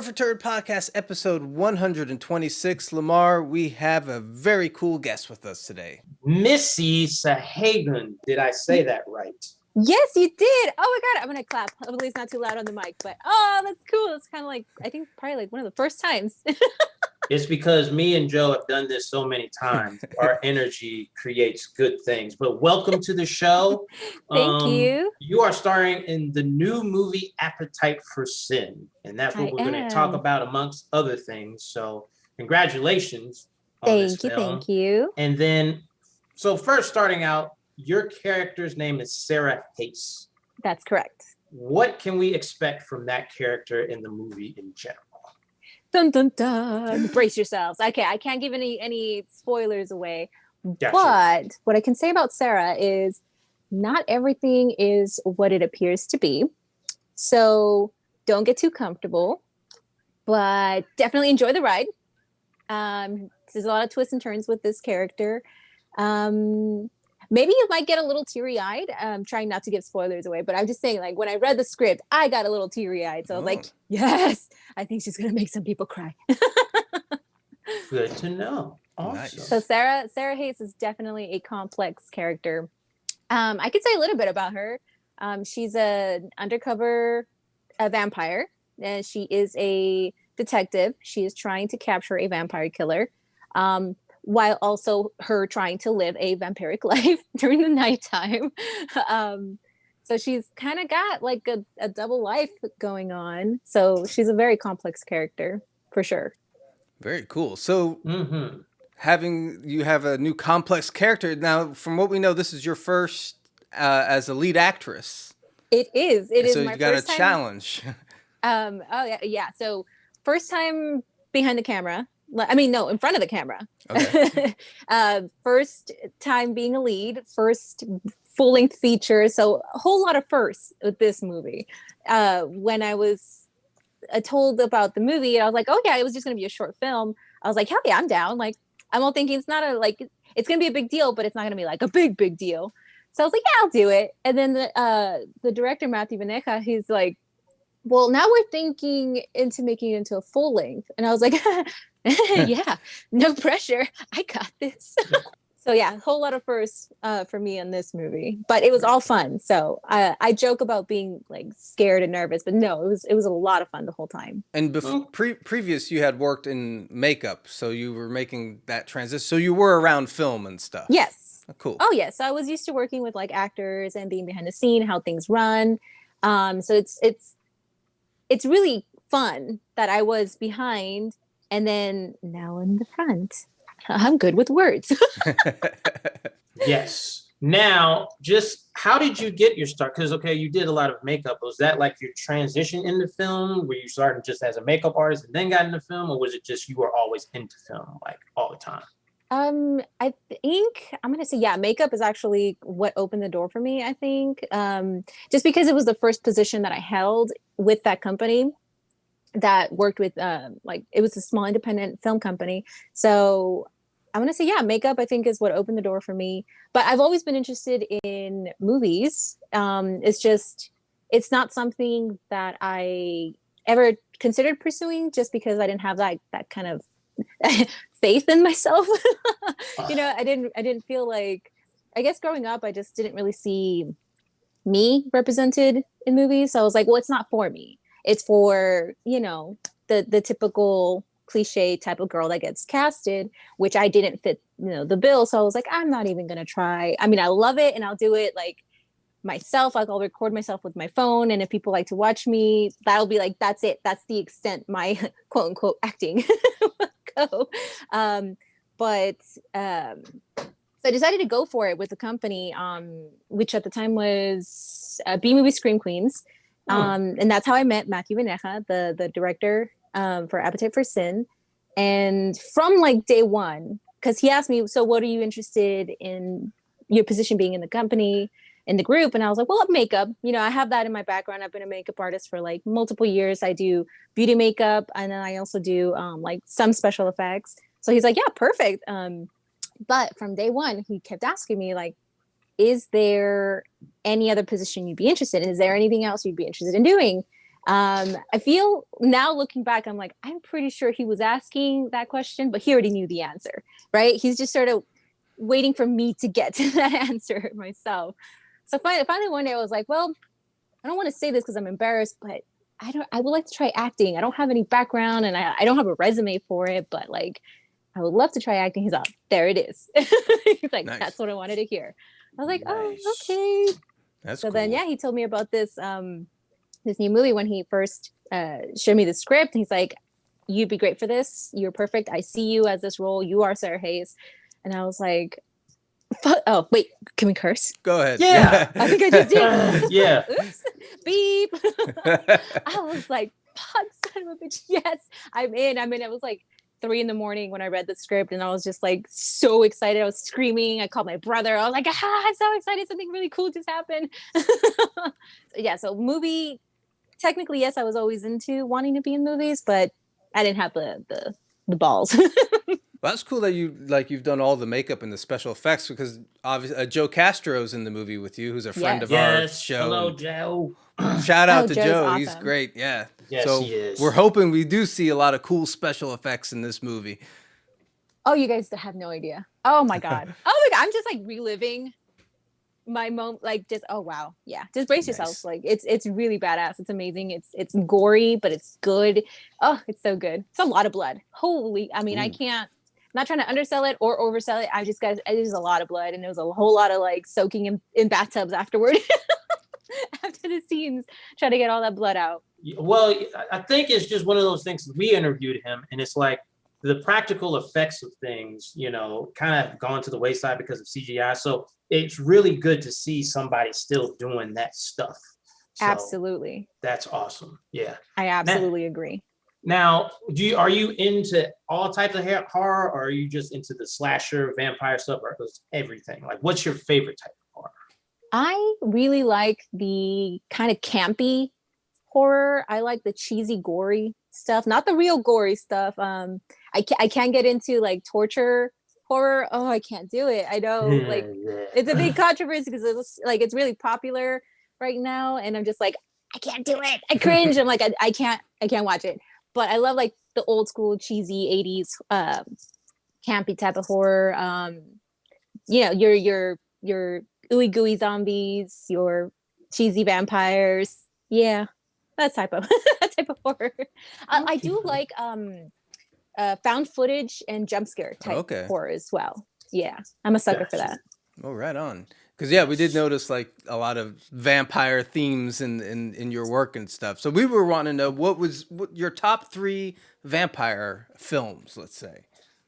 for Turd podcast, episode 126. Lamar, we have a very cool guest with us today. Missy Sahagun. Did I say that right? Yes, you did. Oh my God, I'm going to clap. Hopefully it's not too loud on the mic, but that's cool. It's kind of like, I think probably like one of the first times. It's because me and Joe have done this so many times. Our energy creates good things. But welcome to the show. Thank you. You are starring in the new movie Appetite for Sin. And that's what we're going to talk about amongst other things. So congratulations on this film. Thank you. And then, so first starting out, your character's name is Sarah Hayes. That's correct. What can we expect from that character in the movie in general? Dun, dun, dun. Brace yourselves. Okay, I can't give any spoilers away. Gotcha. But what I can say about Sarah is not everything is what it appears to be. So don't get too comfortable, but definitely enjoy the ride. There's a lot of twists and turns with this character. Maybe you might get a little teary-eyed. I'm trying not to give spoilers away, but I'm just saying, like, when I read the script, I got a little teary-eyed. So I was like, yes, I think she's going to make some people cry. Good to know. Awesome. Nice. So Sarah Hayes is definitely a complex character. I could say a little bit about her. She's an undercover vampire, and she is a detective. She is trying to capture a vampire killer. While also her trying to live a vampiric life during the nighttime. So she's kind of got like a double life going on. So she's a very complex character for sure. Very cool. So you have a new complex character. Now, from what we know, this is your first as a lead actress. It is. It is so my you got first a time. challenge. Yeah. So first time behind the camera. I mean, no, in front of the camera. Okay. First time being a lead, first full-length feature. So a whole lot of firsts with this movie. When I was told about the movie, I was like, oh yeah, it was just going to be a short film. I was like, hell yeah, I'm down. Like, I'm all thinking it's not it's going to be a big deal, but it's not going to be like a big deal. So I was like, yeah, I'll do it. And then the director, Matthew Vaneja, he's like, well, now we're thinking into making it into a full length. And I was like, yeah, no pressure. I got this. So yeah, a whole lot of firsts for me in this movie, but it was all fun. So I joke about being like scared and nervous, but no, it was a lot of fun the whole time. And previous, you had worked in makeup, so you were making that transition. So you were around film and stuff. Yes. Oh, cool. Oh yes, I was used to working with like actors and being behind the scene, how things run. So it's really fun that I was behind and then now in the front. I'm good with words. Yes. Now, just how did you get your start? Because, okay, you did a lot of makeup. Was that like your transition into film? Were you started just as a makeup artist and then got into film? Or was it just you were always into film, like all the time? I think I'm going to say, yeah, makeup is actually what opened the door for me, I think. Just because it was the first position that I held with that company that worked with, it was a small independent film company. So I'm going to say, yeah, makeup, I think, is what opened the door for me. But I've always been interested in movies. It's not something that I ever considered pursuing just because I didn't have that kind of faith in myself. I didn't feel like, I guess growing up, I just didn't really see me represented in movies. So I was like, well, it's not for me. It's for, the typical cliche type of girl that gets casted, which I didn't fit, the bill. So I was like, I'm not even going to try. I mean, I love it and I'll do it like myself. Like I'll record myself with my phone. And if people like to watch me, that'll be like, that's it. That's the extent my quote unquote acting will go. So I decided to go for it with the company, which at the time was B-Movie Scream Queens. And that's how I met Matthew Vaneja, the director for Appetite for Sin. And from like day one, because he asked me, so what are you interested in your position being in the company, in the group? And I was like, well, makeup. I have that in my background. I've been a makeup artist for like multiple years. I do beauty makeup. And then I also do like some special effects. So he's like, yeah, perfect. But from day one, he kept asking me like, is there any other position you'd be interested in? Is there anything else you'd be interested in doing? I feel now looking back, I'm like, I'm pretty sure he was asking that question, but he already knew the answer, right? He's just sort of waiting for me to get to that answer myself. So finally one day I was like, well, I don't want to say this because I'm embarrassed, but I would like to try acting. I don't have any background and I don't have a resume for it, but like, I would love to try acting. He's like, there it is. He's like, nice. That's what I wanted to hear. I was like, nice. Oh, okay. That's so cool. Then, yeah, he told me about this new movie when he first showed me the script. He's like, you'd be great for this. You're perfect. I see you as this role. You are Sarah Hayes. And I was like, oh, wait, can we curse? Go ahead. Yeah. I think I just did. Yeah. Oops. Beep. I was like, fuck, son of a bitch. Yes, I'm in. It was like 3 a.m. when I read the script, and I was just like so excited. I was screaming. I called my brother. I was like, I'm so excited. Something really cool just happened. So movie, technically, yes, I was always into wanting to be in movies, but I didn't have the balls. Well, that's cool that you've done all the makeup and the special effects, because obviously Joe Castro's in the movie with you, who's a friend of our show. Hello, Joe. Shout out to Joe's Joe. awesome. He's great. Yeah. Yes, so he is. We're hoping we do see a lot of cool special effects in this movie. Oh, you guys have no idea. Oh my god. I'm just like reliving my moment. Like just oh wow, yeah. Just brace yourselves. Like it's really badass. It's amazing. It's gory, but it's good. Oh, it's so good. It's a lot of blood. Holy, I mean, I can't. I'm not trying to undersell it or oversell it. I just got there's a lot of blood, and there was a whole lot of like soaking in bathtubs afterward. After the scenes, trying to get all that blood out. Well, I think it's just one of those things. We interviewed him, and it's like the practical effects of things, kind of gone to the wayside because of CGI. So it's really good to see somebody still doing that stuff. So absolutely. That's awesome. Yeah. I absolutely agree. Now, are you into all types of horror, or are you just into the slasher, vampire stuff, or everything? Like, what's your favorite type of horror? I really like the kind of campy horror. I like the cheesy, gory stuff, not the real gory stuff. I can't get into like torture horror. Oh, I can't do it. I know, like it's a big controversy because it's really popular right now, and I'm just like, I can't do it. I cringe. I'm like, I can't watch it. But I love like the old school cheesy 80s campy type of horror. Your ooey gooey zombies, your cheesy vampires. Yeah, that type of horror. I do like found footage and jump scare type horror as well. Yeah, I'm a sucker for that. Oh, right on. Because we did notice like a lot of vampire themes in your work and stuff. So we were wanting to know what your top 3 vampire films, let's say.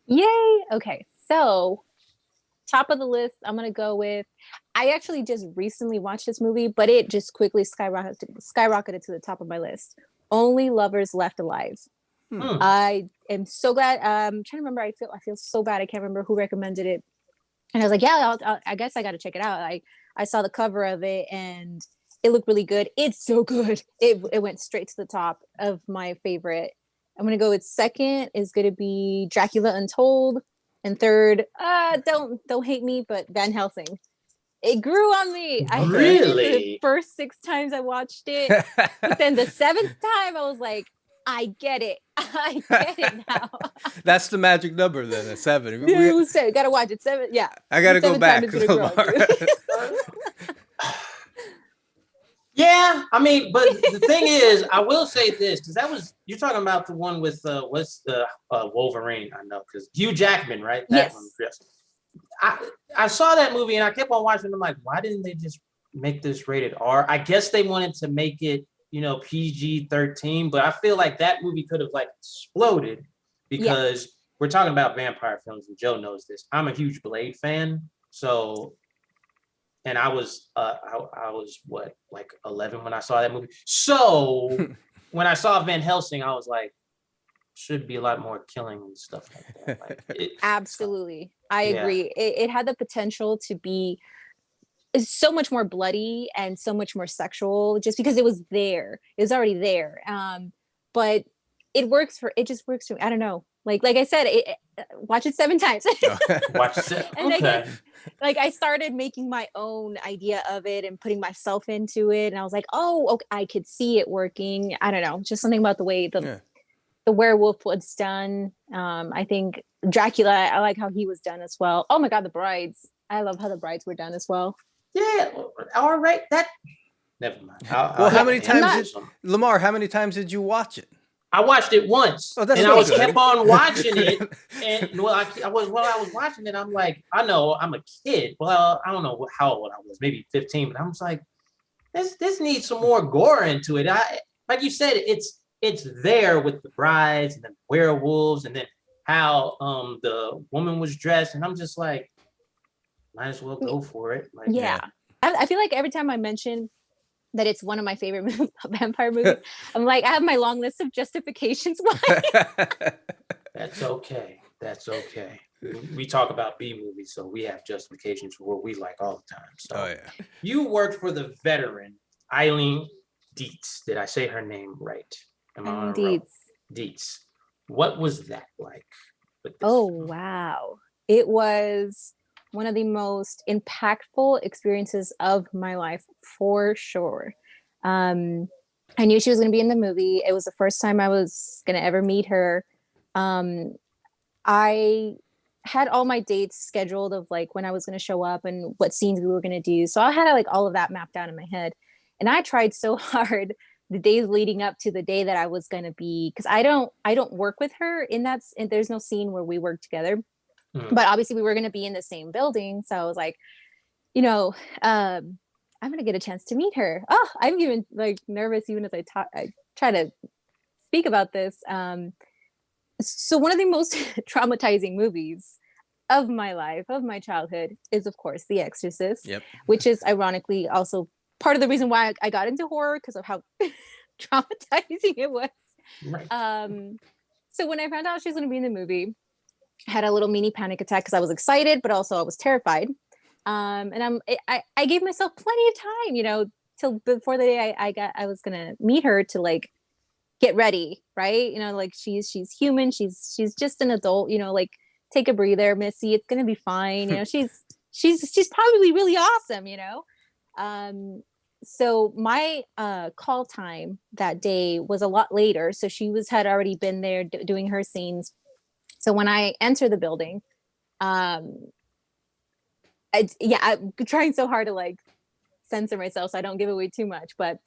Yay! Okay, so top of the list, I'm gonna go with. I actually just recently watched this movie, but it just quickly skyrocketed to the top of my list. Only Lovers Left Alive. I am so glad. I'm trying to remember. I feel so bad. I can't remember who recommended it. And I was like, yeah, I guess I got to check it out. I saw the cover of it and it looked really good. It's so good. It went straight to the top of my favorite. I'm going to go with second is going to be Dracula Untold. And third, don't hate me, but Van Helsing. It grew on me. I really? The first 6 times I watched it. But then the 7th time I was like, I get it. I get it now. That's the magic number then, at 7. You gotta watch it 7. Yeah. I gotta go back. Yeah, I mean, but the thing is, I will say this, because you're talking about the one with what's the Wolverine? I know, because Hugh Jackman, right? That one, yes. I saw that movie and I kept on watching. I'm like, why didn't they just make this rated R? I guess they wanted to make it PG-13, but I feel like that movie could have like exploded because we're talking about vampire films, and Joe knows this. I'm a huge Blade fan, so, and I was what, like 11 when I saw that movie. So when I saw Van Helsing, I was like, should be a lot more killing and stuff like that. Absolutely, I agree. It had the potential to be so much more bloody and so much more sexual just because it was there. It was already there. But it just works for me. I don't know. Like I said, watch it 7 times. Watch it. And Okay. like I started making my own idea of it and putting myself into it, and I was like, oh, okay, I could see it working. I don't know, just something about the way the werewolf was done. I think Dracula, I like how he was done as well. Oh my god, the brides, I love how the brides were done as well. Yeah. All right. That. Never mind. Well, how many have to times do did something. Lamar? How many times did you watch it? I watched it once, Oh, that's and I so was good. kept on watching it. And while I was watching it, I'm like, I know I'm a kid. Well, I don't know how old I was, maybe 15, but I was like, this needs some more gore into it. Like you said, it's there with the brides and the werewolves, and then how the woman was dressed, and I'm just like, might as well go for it. Like, Yeah. I feel like every time I mention that it's one of my favorite vampire movies, I'm like, I have my long list of justifications why. That's okay. That's okay. We talk about B movies, so we have justifications for what we like all the time. So Oh yeah. you worked for the veteran Eileen Dietz. Did I say her name right? Am I on a roll? Dietz. Dietz. What was that like? With this Oh film? wow. It was one of the most impactful experiences of my life for sure. I knew she was going to be in the movie. It was the first time I was going to ever meet her. I had all my dates scheduled of like when I was going to show up and what scenes we were going to do. So I had like all of that mapped out in my head. And I tried so hard the days leading up to the day that I was going to be, because I don't work with her in that, and there's no scene where we work together. But obviously we were going to be in the same building. So I was like, I'm going to get a chance to meet her. Oh, I'm even like nervous even as I try to speak about this. So one of the most traumatizing movies of my life, of my childhood, is of course The Exorcist. Yep. Which is ironically also part of the reason why I got into horror, because of how traumatizing it was. Right. So when I found out she was going to be in the movie, I had a little mini panic attack because I was excited, but also I was terrified. And I gave myself plenty of time, till before the day I was gonna meet her to like get ready, right? Like she's human, she's just an adult, like take a breather, Missy, it's gonna be fine. She's probably really awesome, So my call time that day was a lot later, so she had already been there doing her scenes. So when I enter the building, I'm trying so hard to like censor myself so I don't give away too much, but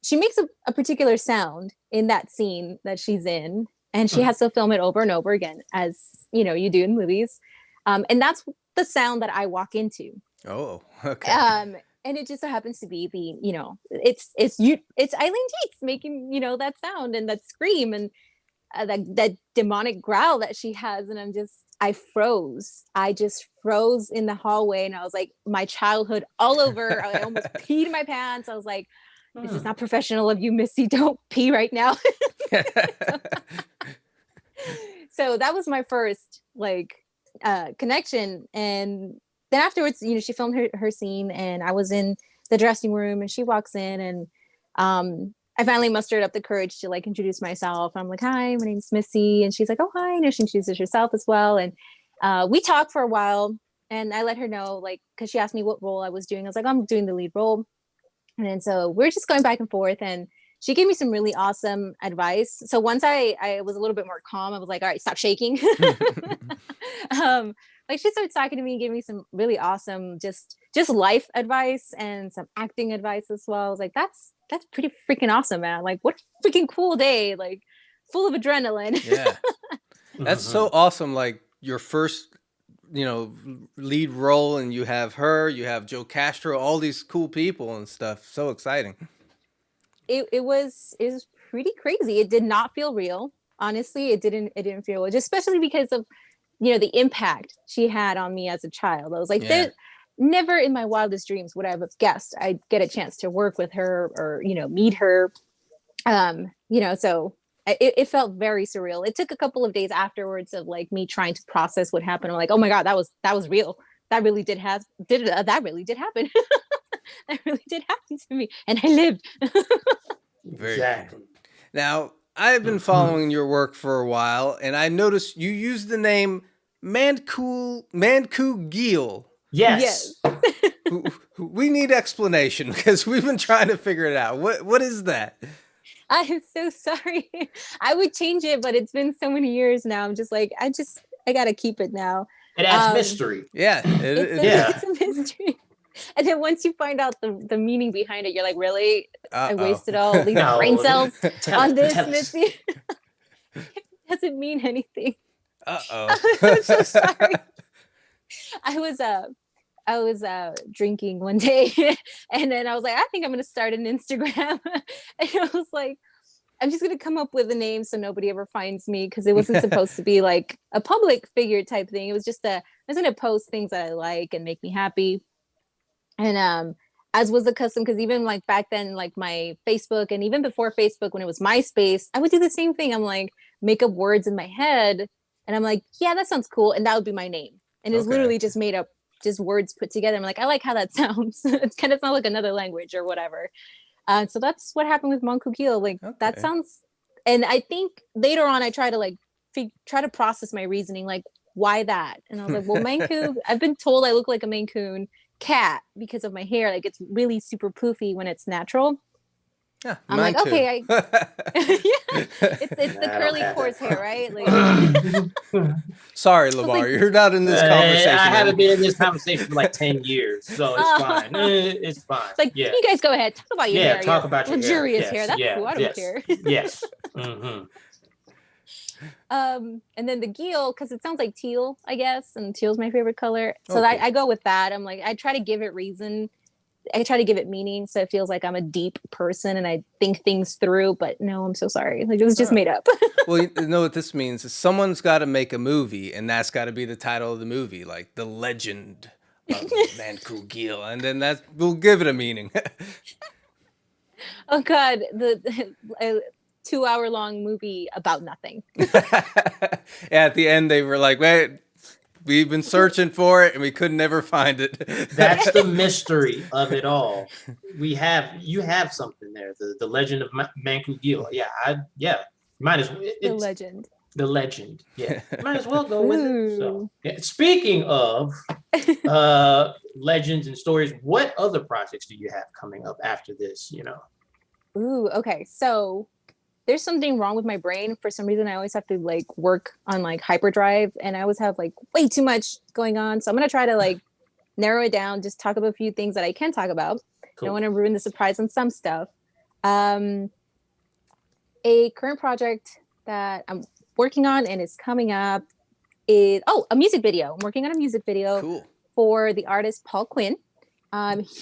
she makes a particular sound in that scene that she's in, and she has to film it over and over again, as you do in movies. And that's the sound that I walk into. Oh, okay. And it just so happens to be it's Eileen Dietz making that sound and that scream and that demonic growl that she has. And I froze. I just froze in the hallway, and I was like, my childhood all over. I almost peed my pants. I was like, this is not professional of you, Missy. Don't pee right now. So that was my first connection. And then afterwards, she filmed her scene, and I was in the dressing room, and she walks in, and I finally mustered up the courage to like introduce myself. I'm like, hi, my name's Missy. And she's like, oh, hi. And she introduces herself as well. And we talked for a while, and I let her know, because she asked me what role I was doing. I was like, I'm doing the lead role. And then so we're just going back and forth, and she gave me some really awesome advice. So once I was a little bit more calm, I was like, all right, stop shaking. She started talking to me and gave me some really awesome just life advice and some acting advice as well. I was like, that's pretty freaking awesome, man. Like, what a freaking cool day, like full of adrenaline. Yeah. That's so awesome. Like your first, lead role, and you have her, you have Joe Castro, all these cool people and stuff. So exciting. It was pretty crazy. It did not feel real. Honestly, it didn't feel real, just especially because of, the impact she had on me as a child. I was like, never in my wildest dreams would I have guessed I'd get a chance to work with her or, meet her. So it felt very surreal. It took a couple of days afterwards of like me trying to process what happened. I'm like, oh my God, that was real. That really did happen. That really did happen to me. And I lived. Very cool. Now, I've been following your work for a while, and I noticed you use the name Manku Geal. Yes. We need explanation because we've been trying to figure it out. What is that? I'm so sorry. I would change it, but it's been so many years now. I'm just like, I gotta keep it now. It adds mystery. Yeah, It's a mystery. And then once you find out the meaning behind it, you're like, really? I wasted all these brain cells on this, Missy. It doesn't mean anything. I'm so sorry. I was drinking one day and then I was like, I think I'm gonna start an Instagram. And I was like, I'm just gonna come up with a name so nobody ever finds me, because it wasn't supposed to be like a public figure type thing. It was just I was gonna post things that I like and make me happy. And as was the custom, because even like back then, like my Facebook and even before Facebook, when it was MySpace, I would do the same thing. I'm like, make up words in my head and I'm like, yeah, that sounds cool, and that would be my name. And it's literally just made up, just words put together. I'm like, I like how that sounds. It's kind of sound like another language or whatever. So that's what happened with Manku Geal. Like that sounds, and I think later on I try to process my reasoning, like why that? And I was like, well, Manku, I've been told I look like a Maine Coon cat because of my hair. Like it's really super poofy when it's natural. Yeah, I'm like, too. okay, it's the curly coarse hair, right? Like, sorry, Lamar, you're not in this conversation. I haven't been in this conversation for like 10 years, so it's fine. It's fine. It's like, you guys go ahead, talk about your hair. Talk about your luxurious hair. Yes, hair. That's cool. I don't care. Yes. Mm-hmm. And then the Geal, because it sounds like teal, I guess, and teal's my favorite color. So I go with that. I'm like, I try to give it reason. I try to give it meaning, so it feels like I'm a deep person and I think things through. But no, I'm so sorry. Like it was just made up. Well, you know what this means is someone's got to make a movie, and that's got to be the title of the movie, like The Legend of Manku Geal, and then we'll give it a meaning. Oh God, the 2-hour-long movie about nothing. At the end, they were like, "Wait, we've been searching for it, and we could never find it." That's the mystery of it all. You have something there. The Legend of Manku Geal. Might as well. The legend. Yeah, might as well go with it. So, speaking of legends and stories, what other projects do you have coming up after this? Ooh, okay. So there's something wrong with my brain. For some reason, I always have to like work on like hyperdrive, and I always have like way too much going on. So I'm gonna try to like narrow it down, just talk about a few things that I can talk about. Cool. Don't want to ruin the surprise on some stuff. A current project that I'm working on and is coming up is a music video. I'm working on a music video for the artist Paul Quinn.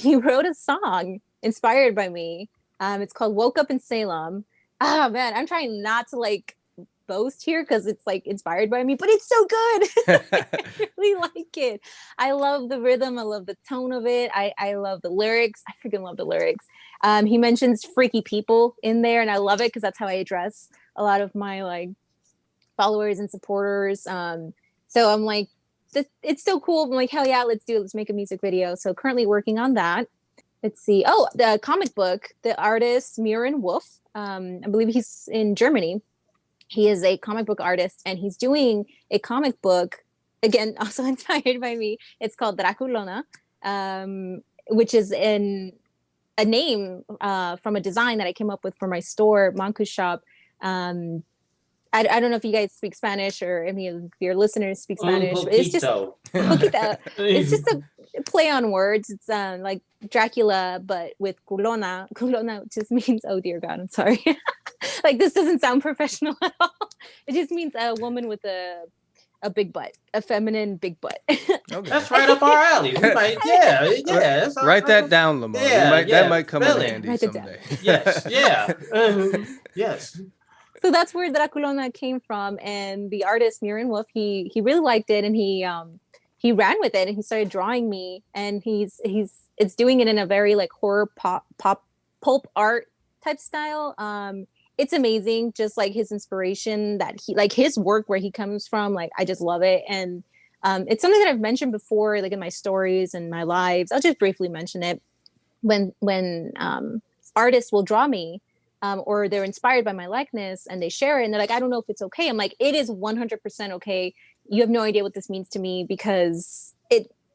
He wrote a song inspired by me. It's called "Woke Up in Salem." Oh man, I'm trying not to like boast here because it's like inspired by me, but it's so good. I really like it. I love the rhythm. I love the tone of it. I love the lyrics. I freaking love the lyrics. He mentions freaky people in there, and I love it because that's how I address a lot of my like followers and supporters. So I'm like, it's so cool. I'm like, hell yeah, let's do it. Let's make a music video. So currently working on that. Let's see. Oh, the comic book, the artist Murin Wolf. I believe he's in Germany. He is a comic book artist, and he's doing a comic book, again, also inspired by me. It's called Draculona, which is a name from a design that I came up with for my store, Manku shop. I don't know if you guys speak Spanish or any of your listeners speak Spanish. It's just poquito. It's just a play on words. It's like Dracula, but with culona. Culona just means, oh dear God, I'm sorry. Like this doesn't sound professional at all. It just means a woman with a big butt, a feminine big butt. Okay. That's right up our alley. Write that down, Lamar. That might come in handy someday. Yes, yes. So that's where Draculona came from, and the artist Murin Wolf, he really liked it, and he ran with it, and he started drawing me, and it's doing it in a very like horror pulp art type style. It's amazing, just like his inspiration that he like his work where he comes from. Like I just love it, and it's something that I've mentioned before, like in my stories and my lives. I'll just briefly mention it. When artists will draw me, or they're inspired by my likeness and they share it and they're like, I don't know if it's okay. I'm like, it is 100% okay. You have no idea what this means to me, because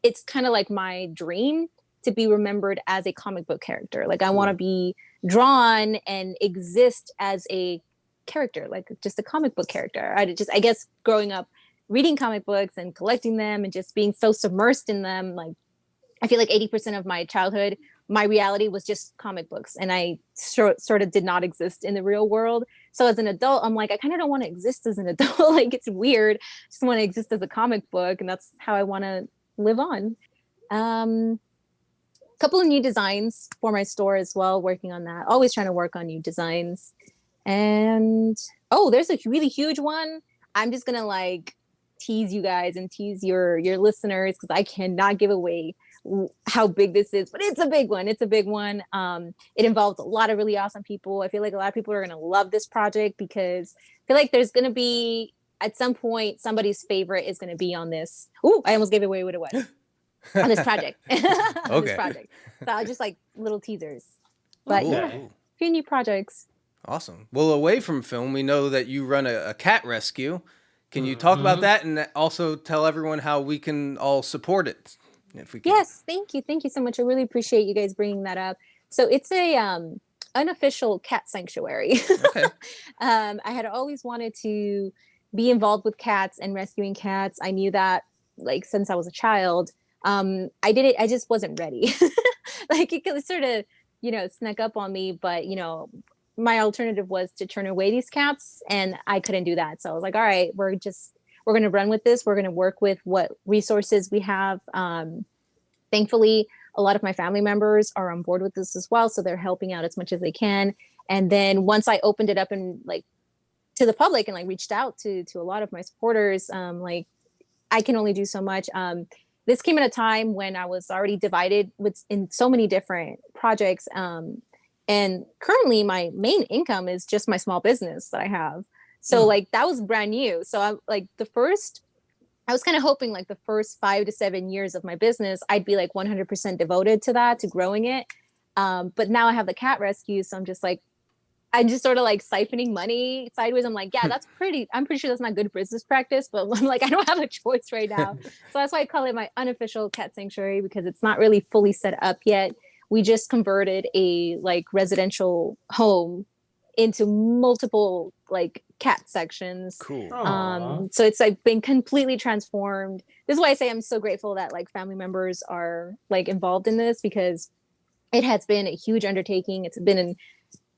it's kind of like my dream to be remembered as a comic book character. Like I want to be drawn and exist as a character, like just a comic book character. I guess growing up reading comic books and collecting them and just being so submersed in them, like I feel like 80% of my childhood, my reality was just comic books, and I sort of did not exist in the real world. So as an adult, I'm like, I kind of don't want to exist as an adult. Like it's weird. Just want to exist as a comic book, and that's how I want to live on. Couple of new designs for my store as well, working on that. Always trying to work on new designs. And there's a really huge one. I'm just gonna like tease you guys and tease your listeners, because I cannot give away how big this is, but it's a big one. It's a big one. It involves a lot of really awesome people. I feel like a lot of people are gonna love this project, because I feel like there's gonna be at some point somebody's favorite is gonna be on this. Ooh, I almost gave away what it was. On this project. On this project. So I'll just like little teasers. But a few new projects. Awesome. Well, away from film, we know that you run a cat rescue. Can you talk about that, and also tell everyone how we can all support it, if we can? Yes, thank you. Thank you so much. I really appreciate you guys bringing that up. So it's a unofficial cat sanctuary. Okay. I had always wanted to be involved with cats and rescuing cats. I knew that like since I was a child. I did it. I just wasn't ready. Like it sort of, snuck up on me, but my alternative was to turn away these cats, and I couldn't do that. So I was like, all right, we're going to run with this. We're going to work with what resources we have. Thankfully, a lot of my family members are on board with this as well. So they're helping out as much as they can. And then once I opened it up and like to the public and like reached out to a lot of my supporters, like I can only do so much. This came at a time when I was already divided in so many different projects. And currently my main income is just my small business that I have. So like that was brand new. So I'm like I was kind of hoping like the first 5 to 7 years of my business, I'd be like 100% devoted to that, to growing it. But now I have the cat rescue. So I'm just sort of like siphoning money sideways. I'm like, I'm pretty sure that's not good business practice, but I'm like, I don't have a choice right now. So that's why I call it my unofficial cat sanctuary, because it's not really fully set up yet. We just converted a like residential home into multiple like cat sections. Cool. So it's like been completely transformed. This is why I say I'm so grateful that like family members are like involved in this, because it has been a huge undertaking. It's been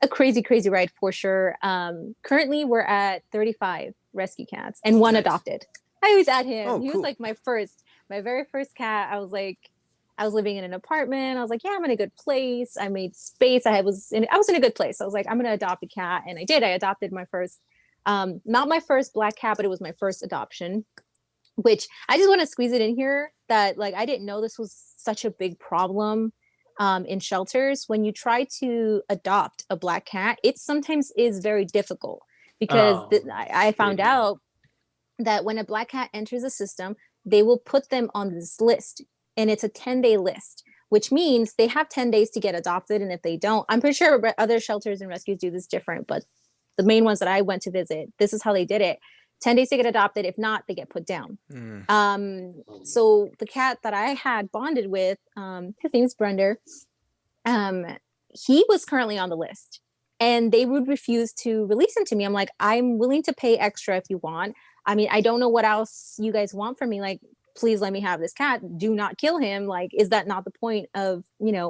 a crazy ride for sure. Currently we're at 35 rescue cats and one adopted. I always add him. He was like my very first cat. I was living in an apartment. I was like, I'm in a good place. I made space. I was in a good place. I was like, I'm going to adopt a cat. And I did. I adopted my first, not my first black cat, but it was my first adoption, which I just want to squeeze it in here that like, I didn't know this was such a big problem in shelters. When you try to adopt a black cat, it sometimes is very difficult, because I found out that when a black cat enters the system, they will put them on this list. And it's a 10-day list, which means they have 10 days to get adopted. And if they don't, I'm pretty sure other shelters and rescues do this different, but the main ones that I went to visit, this is how they did it. 10 days to get adopted. If not, they get put down. So the cat that I had bonded with, his name's Brender. He was currently on the list, and they would refuse to release him to me. I'm like, I'm willing to pay extra if you want. I mean, I don't know what else you guys want from me. Like, please let me have this cat. Do not kill him. Like, is that not the point of,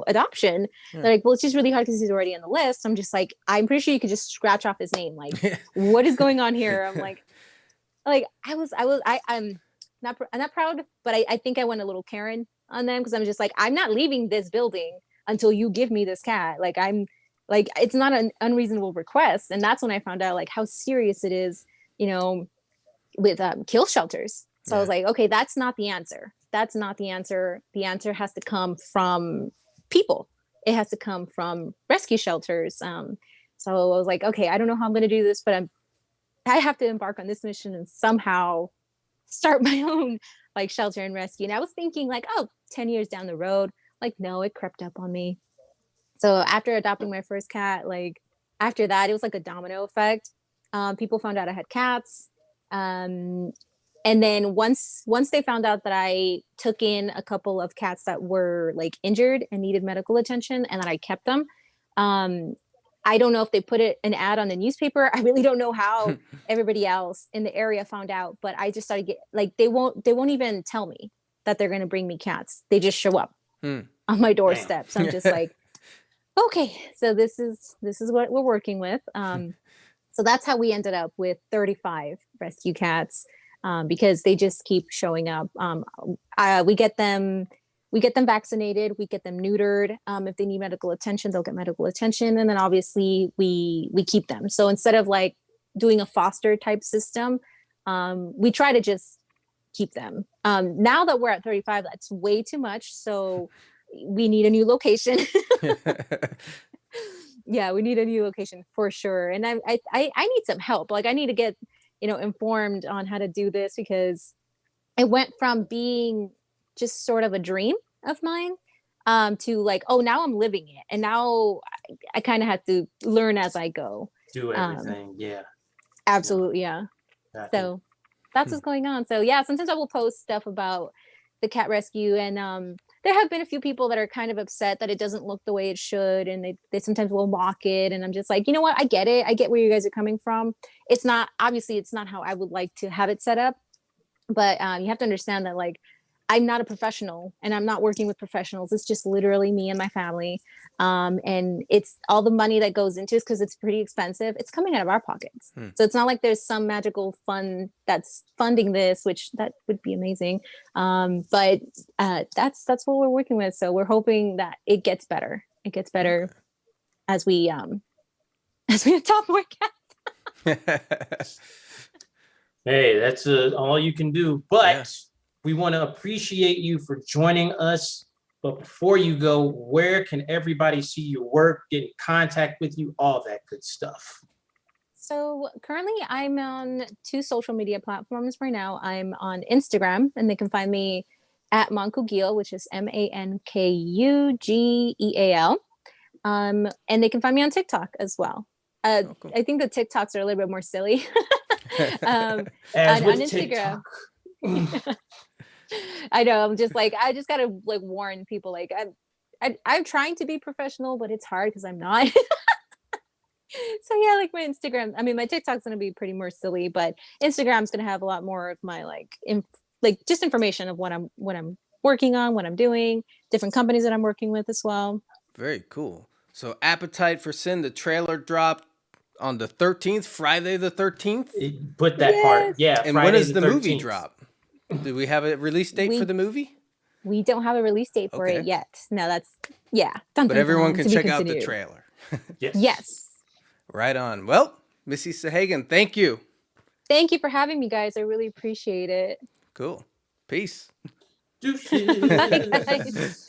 adoption? They're like, well, it's just really hard because he's already on the list. I'm just like, I'm pretty sure you could just scratch off his name. Like, what is going on here? I'm like I'm not proud, but I think I went a little Karen on them, because I'm just like, I'm not leaving this building until you give me this cat. Like, it's not an unreasonable request. And that's when I found out like how serious it is, with kill shelters. So I was like, okay, that's not the answer. That's not the answer. The answer has to come from people. It has to come from rescue shelters. So I was like, okay, I don't know how I'm going to do this, but I have to embark on this mission and somehow start my own like shelter and rescue. And I was thinking like, 10 years down the road, like, no, it crept up on me. So after adopting my first cat, like after that, it was like a domino effect. People found out I had cats. Um, and then once they found out that I took in a couple of cats that were like injured and needed medical attention and that I kept them, um, I don't know if they put an ad on the newspaper. I really don't know how everybody else in the area found out, but I just started like they won't even tell me that they're going to bring me cats. They just show up on my doorstep. So I'm just like, okay, so this is what we're working with. So that's how we ended up with 35 rescue cats, because they just keep showing up. We get them vaccinated, we get them neutered. If they need medical attention, they'll get medical attention, and then obviously we keep them. So instead of like doing a foster type system, we try to just keep them. Now that we're at 35, that's way too much. So we need a new location. Yeah, we need a new location for sure. And I need some help. Like I need to get, informed on how to do this, because it went from being just sort of a dream of mine, to like, oh, now I'm living it. And now I kind of have to learn as I go. Do everything. Yeah. Absolutely. Yeah. Exactly. So that's what's going on. So yeah, sometimes I will post stuff about the cat rescue, and there have been a few people that are kind of upset that it doesn't look the way it should, and they sometimes will mock it, and I'm just like, you know what, I get it, I get where you guys are coming from. It's not how I would like to have it set up, but you have to understand that like I'm not a professional and I'm not working with professionals. It's just literally me and my family. And it's all the money that goes into it, because it's pretty expensive. It's coming out of our pockets. So it's not like there's some magical fund that's funding this, which that would be amazing. But that's what we're working with. So we're hoping that it gets better. It gets better as we adopt more cats. Hey, that's all you can do. But we want to appreciate you for joining us. But before you go, where can everybody see your work, get in contact with you, all that good stuff? So currently I'm on 2 social media platforms right now. I'm on Instagram, and they can find me at Manku Geal, which is MankuGeal. And they can find me on TikTok as well. Cool. I think the TikToks are a little bit more silly. As on with Instagram. TikTok. I know. I'm just like, I just gotta like warn people. Like I'm trying to be professional, but it's hard because I'm not. So yeah, like my Instagram. I mean, my TikTok's gonna be pretty more silly, but Instagram's gonna have a lot more of my like just information of what I'm working on, what I'm doing, different companies that I'm working with as well. Very cool. So Appetite for Sin, the trailer dropped on the 13th, Friday the 13th. Put that part. Yeah. And Friday when does the 13th. movie drop? Do we have a release date for the movie? We don't have a release date for it yet. No, that's but everyone can check out the trailer. Yes. Right on. Well, Missy Sahagun, thank you. Thank you for having me, guys. I really appreciate it. Cool. Peace. Deuces.